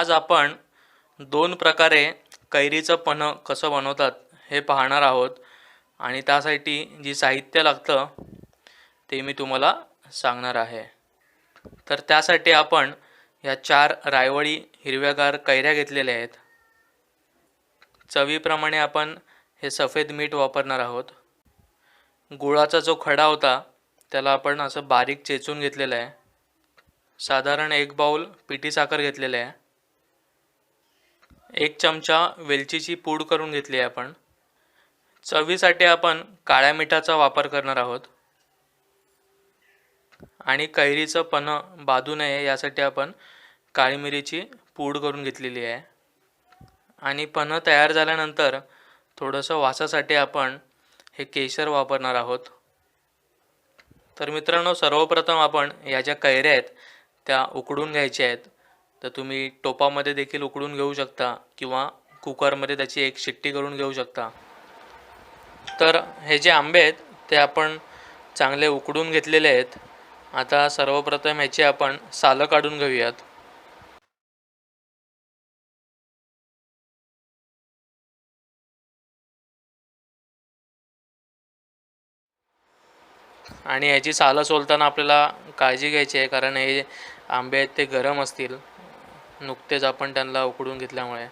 आज आपण दोन प्रकारे कैरीचं पन्हं कसं बनवतात हे पाहणार आहोत आणि त्यासाठी जी साहित्य लागतं ते मी तुम्हाला सांगणार आहे. तर त्यासाठी आपण या 4 रायवळी हिरव्यागार कैऱ्या घेतलेल्या आहेत. चवीप्रमाणे आपण हे सफेद मीठ वापरणार आहोत. गुळाचा जो खडा होता त्याला आपण असं बारीक चेचून घेतलेला आहे. साधारण 1 बाउल पिठी साखर घेतलेली आहे. 1 चमचा वेलचीची पूड करून घेतली आहे आपण. चवीसाठी आपण काळ्या मिठाचा वापर करणार आहोत आणि कैरीचं पन्हं बाधू नये यासाठी आपण काळी मिरीची पूड करून घेतलेली आहे. आणि पन्हं तयार झाल्यानंतर थोडंसं वासासाठी आपण हे केशर वापरणार आहोत. तर मित्रांनो, सर्वप्रथम आपण या ज्या कैऱ्या आहेत त्या उकडून घ्यायच्या आहेत. तर तुम्ही टोपामध्ये देखील उकडून घेऊ शकता किंवा कुकरमध्ये त्याची एक शिट्टी करून घेऊ शकता. तर हे जे आंबे आहेत ते आपण चांगले उकडून घेतलेले आहेत. आता सर्वप्रथम ह्याची आपण सालं काढून घेऊयात. आणि याची सालं सोलताना आपल्याला काळजी घ्यायची आहे, कारण हे आंबे आहेत ते गरम असतील नुकतेच आपण त्यांना उकडून घेतल्यामुळे.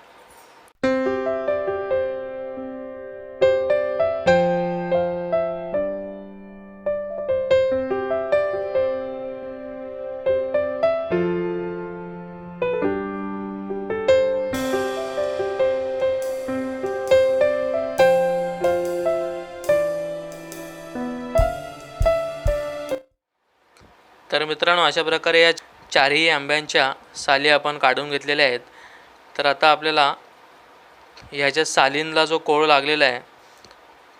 तर मित्रांनो, अशा प्रकारे या 4ही आंब्यांच्या साली आपण काढून घेतलेल्या आहेत. तर आता आपल्याला ह्याच्या सालींना जो कोळ लागलेला आहे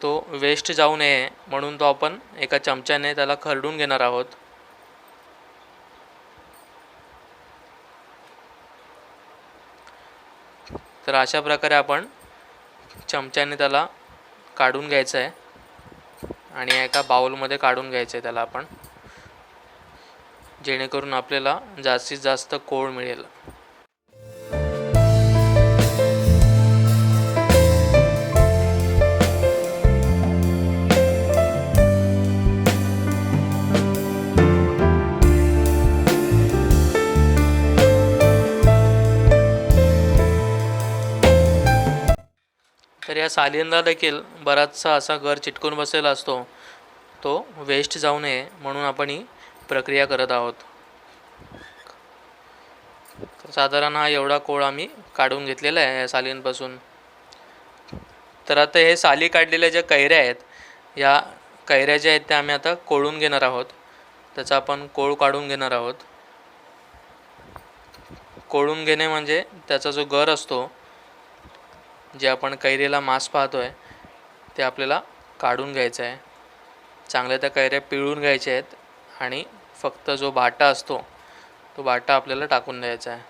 तो वेस्ट जाऊ नये म्हणून तो आपण एका चमच्याने त्याला खरडून घेणार आहोत. तर अशा प्रकारे आपण चमच्याने त्याला काढून घ्यायचं आहे आणि एका बाउलमध्ये काढून घ्यायचं आहे त्याला आपण, जेणेकरून आपल्याला जास्तीत जास्त कोळ मिळेल. तर या सालींना देखील बराचसा असा गर चिटकून बसलेला असतो, तो वेस्ट जाऊ नये म्हणून आपण ही प्रक्रिया करत आहोत. तर साधारण हा एवढा कोळ आम्ही काढून घेतलेला आहे या सालींपासून. तर आता हे साली काढलेल्या ज्या कैऱ्या आहेत, या कैऱ्या ज्या आहेत त्या आम्ही आता कोळून घेणार आहोत. त्याचा आपण कोळ काढून घेणार आहोत. कोळून घेणे म्हणजे त्याचा जो गर असतो, जे आपण कैरीला मांस पाहतोय ते आपल्याला काढून घ्यायचं आहे. चांगल्या त्या कैऱ्या पिळून घ्यायच्या आहेत आणि फक्त जो बाटा असतो तो बाटा आपल्याला टाकून द्यायचा आहे.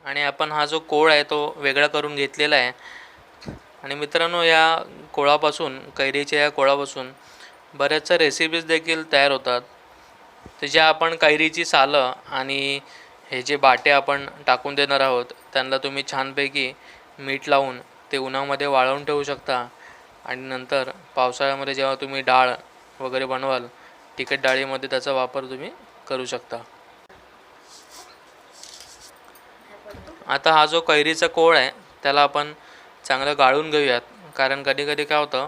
आणि आपण हा जो कोळ आहे तो वेगळा करून घेतलेला आहे. आणि मित्रांनो, या कोळापासून, कैरीच्या या कोळापासून बऱ्याचशा रेसिपीज देखील तयार होतात. तर ज्या आपण कैरीची सालं आणि हे जे बाटे आपण टाकून देणार आहोत त्यांना तुम्ही छानपैकी मीठ लावून ते उन्हामध्ये वाळवून ठेवू शकता. आणि नंतर पावसाळ्यामध्ये जेव्हा तुम्ही डाळ वगैरे बनवाल, तिखट डाळीमध्ये त्याचा वापर तुम्ही करू शकता. आता हा जो कैरीचा कोळ आहे त्याला आपण चांगलं गाळून घेऊयात, कारण कधी कधी काय होतं,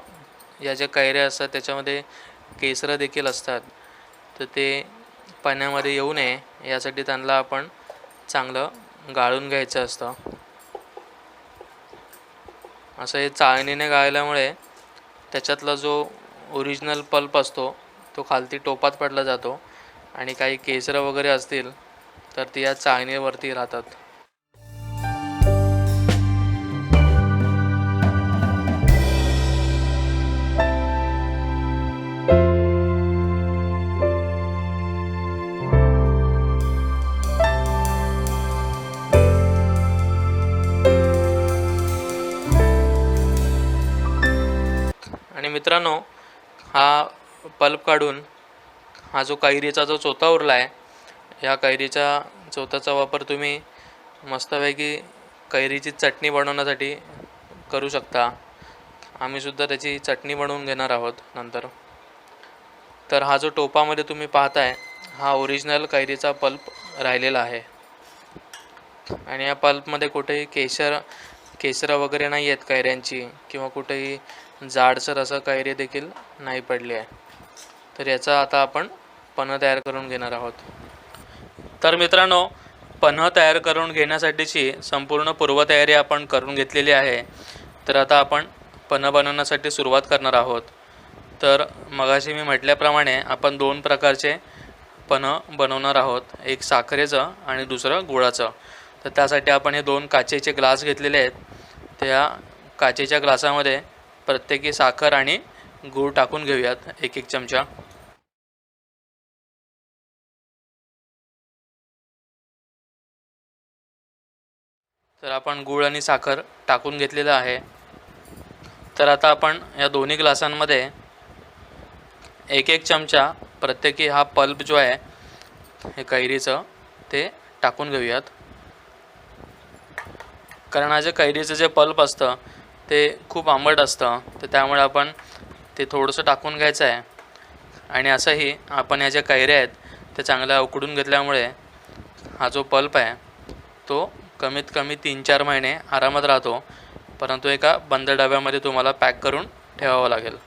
या ज्या कैऱ्या असतात त्याच्यामध्ये केसरं देखील असतात. तर ते पाण्यामध्ये येऊ नये यासाठी त्यांना आपण चांगलं गाळून घ्यायचं असतं. असं हे चाळणीने गाळल्यामुळे त्याच्यातला जो ओरिजिनल पल्प असतो तो खालती टोपात पडला जातो आणि काही केसरं वगैरे असतील तर ती या चाळणीवरती राहतात. मित्रांनो, हा पल्प काढून हा जो कैरीचा जो चोथा उरला आहे, ह्या कैरीच्या चोथाचा वापर तुम्ही मस्तपैकी कैरीची चटणी बनवण्यासाठी करू शकता. आम्हीसुद्धा त्याची चटणी बनवून घेणार आहोत नंतर. तर हा जो टोपामध्ये तुम्ही पाहताय, हा ओरिजिनल कैरीचा पल्प राहिलेला आहे आणि या पल्पमध्ये कुठेही केसरं वगैरे नाही आहेत कैऱ्यांची, किंवा कुठेही जाडसर असं कैरी देखील नाही पडली आहे. तर याचा आता आपण पन्हं तयार करून घेणार आहोत. तर मित्रांनो, पन्हं तयार करून घेण्यासाठीची संपूर्ण पूर्वतयारी आपण करून घेतलेली आहे. तर आता आपण पन्हं बनवण्यासाठी सुरुवात करणार आहोत. तर मगाशी मी म्हटल्याप्रमाणे आपण 2 प्रकारचे पन्हं बनवणार आहोत, एक साखरेचं आणि दुसरं गुळाचं. तर त्यासाठी आपण हे 2 काचेचे ग्लास घेतलेले आहेत. त्या काचेच्या ग्लासामध्ये प्रत्येकी साखर आणि गूळ टाकून घेऊयात 1-1 चमचा. तर आपण गूळ आणि साखर टाकून घेतलेलं आहे. तर आता आपण या दोन्ही ग्लासांमध्ये 1-1 चमचा प्रत्येकी हा पल्प जो आहे हे कैरीचं ते टाकून घेऊयात. कारण हा जे कैरीचं जे पल्प असतं ते खूप आंबट असतं, तर त्यामुळे आपण ते थोडंसं टाकून घ्यायचं आहे. आणि असंही आपण ह्या ज्या कैऱ्या आहेत त्या चांगल्या उकडून घेतल्यामुळे हा जो पल्प आहे तो कमीत कमी 3-4 महिने आरामात राहतो. परंतु एका बंद डब्यामध्ये तुम्हाला पॅक करून ठेवावं लागेल.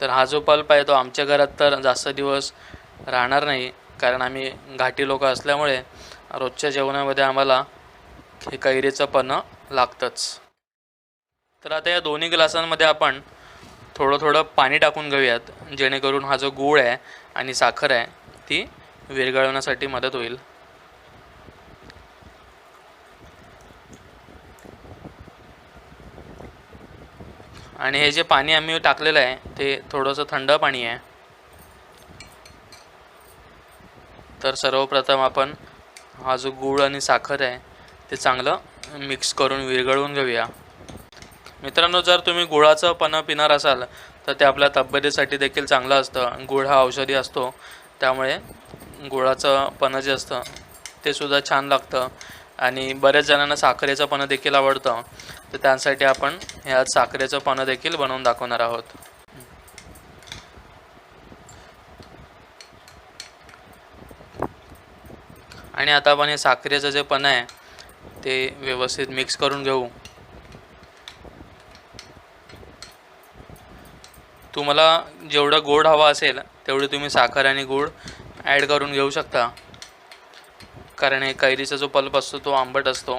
तर हा जो पल्प आहे तो आमच्या घरात तर जास्त दिवस राहणार नाही, कारण आम्ही घाटी लोक असल्यामुळे रोजच्या जेवणामध्ये आम्हाला हे कैरीचं पन्हं लागतंच. तर आता या दोन्ही ग्लासांमध्ये आपण थोडं थोडं पाणी टाकून घेऊयात, जेणेकरून हा जो गूळ आहे आणि साखर आहे ती विरघळवण्यासाठी मदत होईल. आणि हे जे पाणी आम्ही टाकलेलं आहे ते थोडंसं थंड पाणी आहे. तर सर्वप्रथम आपण हा जो गूळ आणि साखर आहे ते चांगलं मिक्स करून विरघळवून घेऊया. मित्रांनो, जर तुम्ही गुळाचं पन्हं पिणार असाल तर ते आपल्या तब्येतीसाठी देखील चांगलं असतं. गूळ हा औषधी असतो, त्यामुळे गुळाचं पन्हं जे असतं ते सुद्धा छान लागतं. आणि बऱ्याच जणांना साखरेचं पन्हं देखील आवडतं, तर त्यासाठी आपण ह्या साखरेचं पन्हं देखील बनवून दाखवणार आहोत. आणि आता आपण हे साखरेचं जे पन्हं आहे ते व्यवस्थित मिक्स करून घेऊ. तुम्हाला जेवढं गोड हवा असेल तेवढी तुम्ही साखर आणि गूळ ॲड करून घेऊ शकता, कारण हे कैरीचा जो पल्प असतो तो आंबट असतो,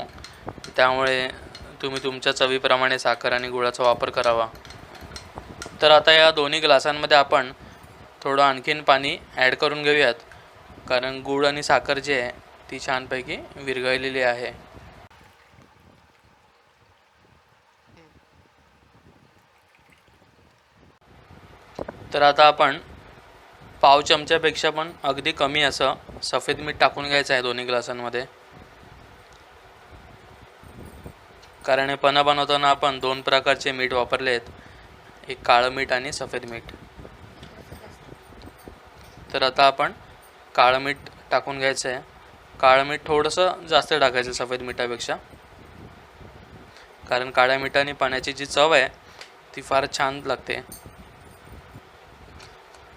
त्यामुळे तुम्ही तुमच्या चवीप्रमाणे साखर आणि गुळाचा वापर करावा. तर आता या दोन्ही ग्लासांमध्ये आपण थोडं आणखीन पाणी ॲड करून घेऊयात, कारण गूळ आणि साखर जी आहे ती छानपैकी विरघळलेली आहे. तर आता आपण पाव चमच्यापेक्षा पण अगदी कमी असं सफेद मीठ टाकून घ्यायचं आहे दोन्ही ग्लासांमध्ये. कारण हे पन्हं बनवताना आपण 2 प्रकारचे मीठ वापरले आहेत, एक काळं मीठ आणि सफेद मीठ. तर आता आपण काळं मीठ टाकून घ्यायचं आहे. काळं मीठ थोडंसं जास्त टाकायचं सफेद मिठापेक्षा, कारण काळ्या मिठाने पाण्याची जी चव आहे ती फार छान लागते.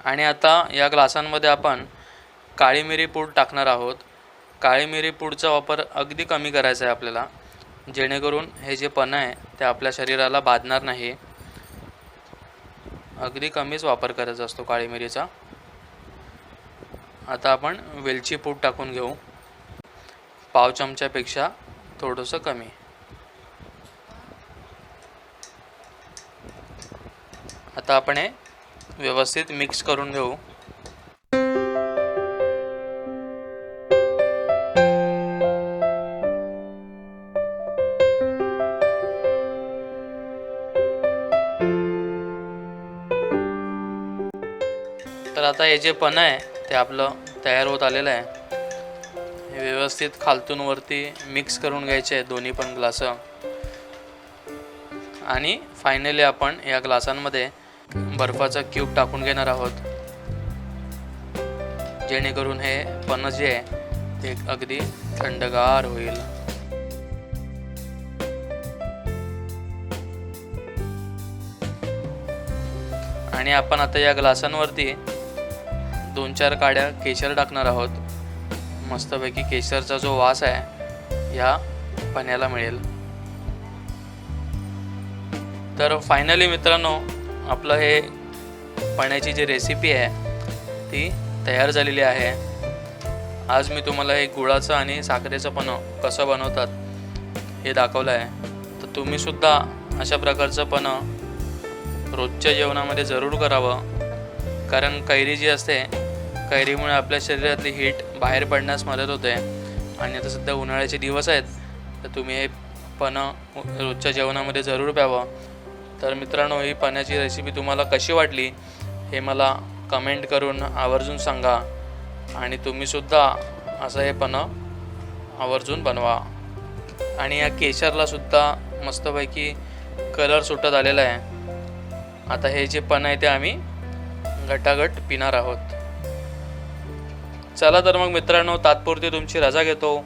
आणि आता या ग्लासांमध्ये आपण काळी मिरी पूड टाकणार आहोत. काळी मिरी पूडचा वापर अगदी कमी करायचा आहे आपल्याला, जेणेकरून हे जे पन्हं आहे ते आपल्या शरीराला बाधणार नाही. अगदी कमीच वापर करायचा असतो काळी मिरीचा. आता आपण वेलची पूड टाकून घेऊ, पाव चमच्यापेक्षा थोडंसं कमी. आता आपण हे व्यवस्थित मिक्स करून घेऊ. तर आता हे जे पन्हं आहे ते आपलं तयार होत आलेलं आहे. हे व्यवस्थित खालतून वरती मिक्स करून घ्यायचे आहे दोन्ही पण ग्लास. आणि फायनली आपण या ग्लासांमध्ये बर्फाचा क्यूब टाकून घेणार आहोत, जेणेकरून हे पन्ह जे आहे ते अगदी थंडगार होईल. आणि आपण आता या ग्लासांवरती 2-4 काड्या केशर टाकणार आहोत. मस्तपैकी केशरचा जो वास आहे या पाण्याला मिळेल. तर फायनली मित्रांनो, आपलं हे पाण्याची जी रेसिपी आहे ती तयार झालेली आहे. आज मी तुम्हाला हे गुळाचं आणि साखरेचं पन्ह कसं बनवतात हे दाखवलं आहे. तर तुम्हीसुद्धा अशा प्रकारचं पन्ह रोजच्या जेवणामध्ये जरूर करावं, कारण कैरी जी असते, कैरीमुळे आपल्या शरीरातली हीट बाहेर पडण्यास मदत होते. आणि आता सध्या उन्हाळ्याचे दिवस आहेत, तर तुम्ही हे पन्ह रोजच्या जेवणामध्ये जरूर प्यावं. तर मित्रांनो, ही पन्ह्याची रेसिपी तुम्हाला कशी वाटली हे मला कमेंट करून आवर्जून सांगा. आणि तुम्हीसुद्धा असं हे पन्ह आवर्जून बनवा. आणि या केशरलासुद्धा मस्तपैकी कलर सुटत आलेला आहे. आता हे जे पन्ह आहे ते आम्ही घटाघट पिणार आहोत. चला तर मग मित्रांनो, तात्पुरती तुमची रजा घेतो.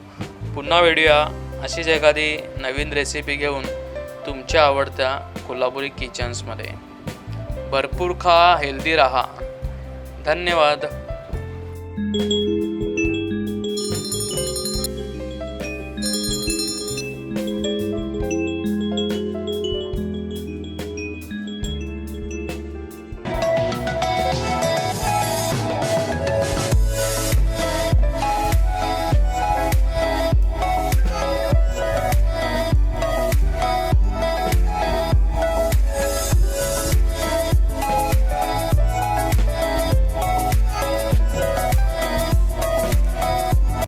पुन्हा भेटूया अशीच एखादी नवीन रेसिपी घेऊन तुमच्या आवडत्या कोल्हापुरी किचन्समध्ये. भरपूर खा, हेल्दी राहा. धन्यवाद.